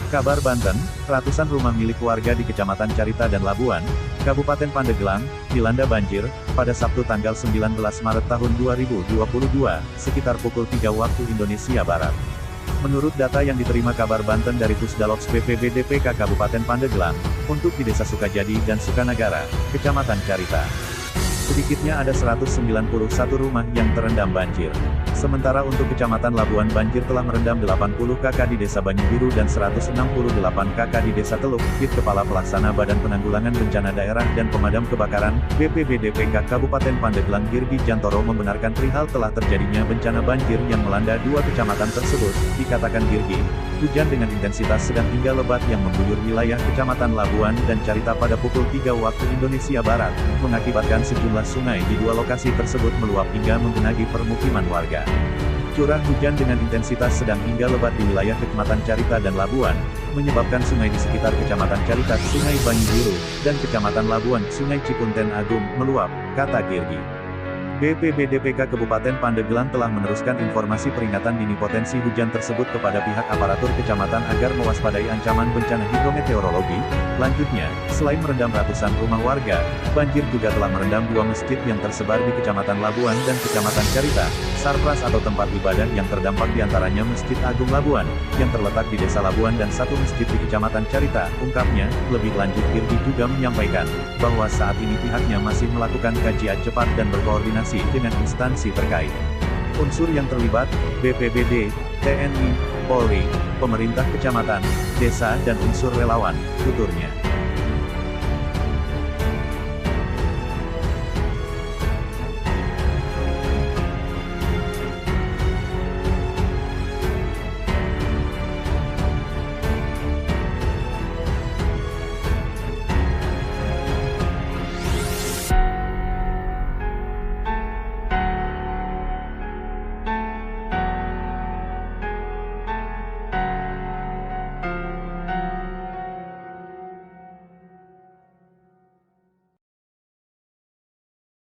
Kabar Banten, ratusan rumah milik warga di Kecamatan Carita dan Labuan, Kabupaten Pandeglang, dilanda banjir, pada Sabtu tanggal 19 Maret tahun 2022, sekitar pukul 3 waktu Indonesia Barat. Menurut data yang diterima Kabar Banten dari Pusdalops BPBD/PK Kabupaten Pandeglang, untuk di Desa Sukajadi dan Sukanagara, Kecamatan Carita, sedikitnya ada 191 rumah yang terendam banjir. Sementara untuk Kecamatan Labuan banjir telah merendam 80 KK di Desa Banyubiru dan 168 KK di Desa Teluk. Kepala Pelaksana Badan Penanggulangan Bencana Daerah dan Pemadam Kebakaran, BPBD/PK Kabupaten Pandeglang Girgi Jantoro membenarkan perihal telah terjadinya bencana banjir yang melanda dua kecamatan tersebut. Dikatakan Girgi, hujan dengan intensitas sedang hingga lebat yang mengguyur wilayah Kecamatan Labuan dan Carita pada pukul 3 waktu Indonesia Barat, mengakibatkan sejumlah sungai di dua lokasi tersebut meluap hingga menggenangi permukiman warga. Curah hujan dengan intensitas sedang hingga lebat di wilayah Kecamatan Carita dan Labuan, menyebabkan sungai di sekitar Kecamatan Carita, Sungai Banyubiru, dan Kecamatan Labuan, Sungai Cipunten Agung, meluap, kata Girgi. BPBD/PK Kabupaten Pandeglang telah meneruskan informasi peringatan dini potensi hujan tersebut kepada pihak aparatur kecamatan agar mewaspadai ancaman bencana hidrometeorologi. Lanjutnya, selain merendam ratusan rumah warga, banjir juga telah merendam dua masjid yang tersebar di Kecamatan Labuan dan Kecamatan Carita. Sarpras atau tempat ibadah yang terdampak diantaranya Masjid Agung Labuan, yang terletak di Desa Labuan dan satu masjid di Kecamatan Carita, ungkapnya. Lebih lanjut Girgi juga menyampaikan, bahwa saat ini pihaknya masih melakukan kajian cepat dan berkoordinasi dengan instansi terkait. Unsur yang terlibat, BPBD, TNI, Polri, pemerintah kecamatan, desa dan unsur relawan, tuturnya.